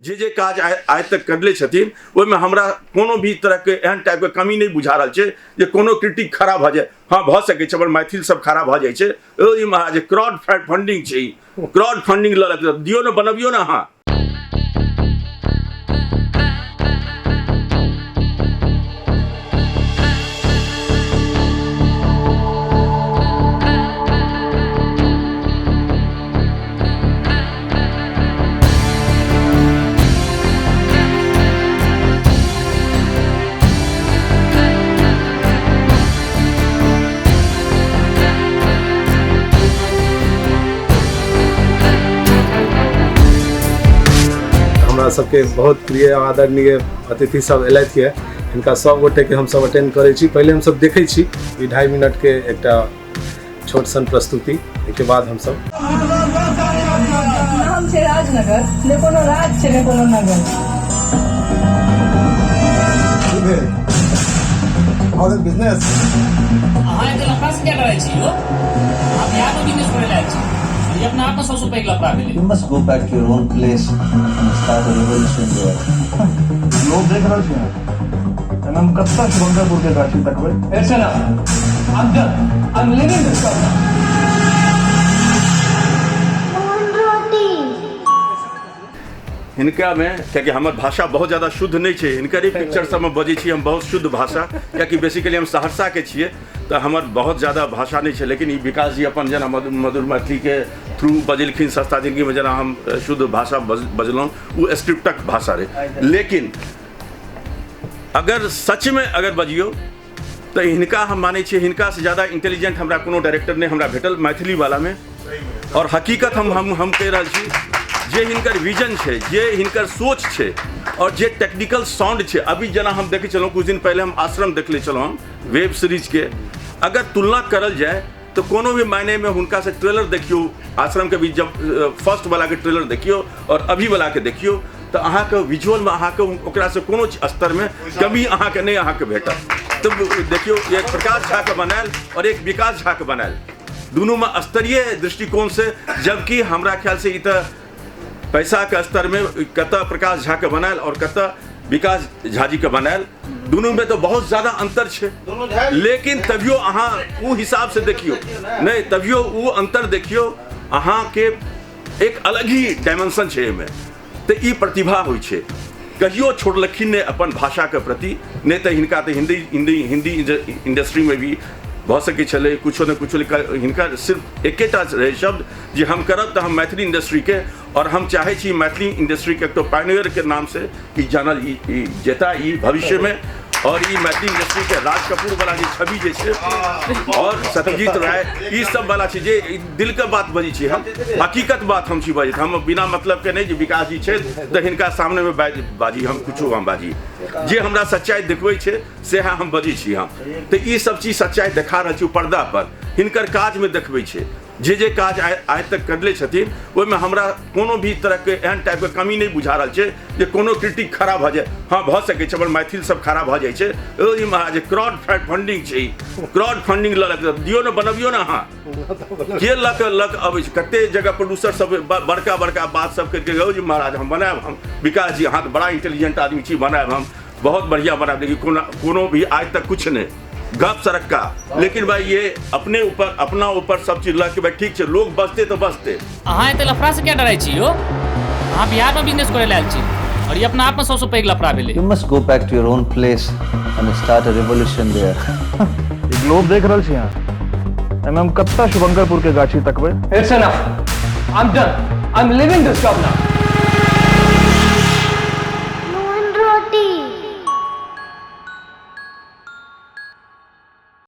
जे काज आज तक करले छथिन ओहिमे हमरा कोनो भी तरह के एहन टाइप के कमी नहीं बुझा रहल छै जे कोनो क्रिटिक खराब भ जाए। हाँ भ सकै छै पर मैथिल सब खराब भ जाय छै। ओ महाराज क्राउड फंडिंग छै, क्राउड फंडिंग ल दियो न, बनबियो न। हाँ सबके बहुत प्रिय आदरणीय अतिथि सब एलथि है, इनका सब गोटे के हम सब अटेंड करे छी। पहले हम सब देखे छी 2.5 मिनट के एक छोट सन प्रस्तुति, के बाद हम सब नाम छै राजनगर, ने कोनो राज छै ने कोनो नगर। How is business? अहाँ के लफड़ा से क्या डरै छी हो? आप यहाँ पे बिजनेस करे लायक छी। ये अपना आप में सबसे पैघ लफड़ा भेलै। You must go back to your own place and start a revolution there. लोग देख रहल छी हम कब तक शुभंकरपुर के गाछी तकबै? It's enough. I'm done. I'm leaving this town now. हिनका में क्या हमार भाषा बहुत ज़्यादा शुद्ध नहीं है। हिनकर ही पिक्चर सब में बजे छी हम बहुत शुद्ध भाषा, क्या बेसिकली हम सहरसा के छिए तो हमार बहुत ज़्यादा भाषा नहीं है। लेकिन ये विकास जी अपन जना मधुर मैथिली के थ्रू बजलखिन सस्ता जिंदगी में जना हम शुद्ध भाषा बजलों, वो स्क्रिप्टक भाषा रहे। लेकिन अगर सच में अगर बजियो तो हिनका हम माने छे हिनका से ज़्यादा इंटेलिजेंट हमरा कोनो डायरेक्टर ने हमरा भेटल मैथिली वाला में। और हकीकत हम कह रहा छी जे हिनकर विजन है, जे हिनकर सोच है और जे टेक्निकल साउंड है। अभी जना हम देखे चलो कुछ दिन पहले हम आश्रम देख ले चलो हम वेब सीरीज के, अगर तुलना करल जाए तो कोनो भी मायने में उनका से ट्रेलर देखियो आश्रम के भी, जब फर्स्ट वाला के ट्रेलर देखियो और अभी वाला के देखियो तो अहाँ के विजुअल में अहाँ के ओकरा से कोनो स्तर में कमी अहाँ के नहीं अहाँ के भेटत। तो देखियो एक प्रकाश झा के बनायल और एक विकास झा के बनायल, दोनों में स्तरीय दृष्टिकोण से। जबकि हमरा ख्याल से इत पैसा के स्तर में कत प्रकाश झा के बनायल और कत विकास झा जी के बनायल, दोनों में तो बहुत ज्यादा अंतर है। लेकिन तभियो अहाँ वो हिसाब से देखियो नहीं, तभियो वो अंतर देखियो अहाँ के एक अलग ही डायमेंशन है में। तो ये प्रतिभा होइ छै, कहियो छोड़लखिन ने अपन भाषा के प्रति। नहीं तो हिनका तो हिंदी इंडस्ट्री में भी बहुत सके चले कुछ न कुछ हिनका सिर्फ एकेटा रहे शब्द जे हम करब तो हम मैथिली इंडस्ट्री के, और हम चाहे छी मैथिली इंडस्ट्री के तो पायनियर के नाम से ई जानल जेता ई भविष्य में। और ई मैथिली इंडस्ट्री के राज कपूर वाला जी छवि जे छे और सत्यजीत राय ई सब वाला छे जे दिल के बात बजी छी, हम हकीकत बात हम छी बजी, हम बिना मतलब के नहीं जे विकास जी छे तो हिनका सामने में बाजी हम कुछो हम बाजी जे हमरा सच्चाई देखबै छे से हम बजी छी। हम तो ई सब चीज सच्चाई देखा रहल छी पर्दा पर, हिनकर काज में देखबै छे। जे काज आज तक करले छथिन ओहिमे हमरा कोनो भी तरह के एहन टाइप के कमी नहीं बुझा रहल छै जे कोनो क्रिटिक खराब भ जाए। हाँ भ सकै छै पर मैथिल सब खराब भ जाय छै। ओ महाराज क्राउड फंडिंग छै, क्राउड फंडिंग ल दियो न, बनबियो न। हाँ के लक अबै छै, कते जगह प्रोड्यूसर सब बड़का बड़का बात सब करके गयो जी महाराज हम बनाएब, हम विकास जी हाँ बड़ा इंटेलिजेंट आदमी छी, बनाएब हम बहुत बढ़िया बनाएब। लेकिन कोनो भी आज तक कुछ नहीं गप सड़क का। लेकिन भाई ये अपना ऊपर सब चीज लग के भाई ठीक है, लोग बचते तो बचते। अहाँ एते लफड़ा से क्या डरै छी हो? अहाँ बिहार में बिजनेस करे लायक छी और ये अपना आप में सबसे पैघ लफड़ा भेलै। You must go back to your own place and start a revolution there. लोग देख रहल छी हम कब तक शुभंकरपुर के गाछी तकबै? It's enough. I'm done. I'm leaving this job now.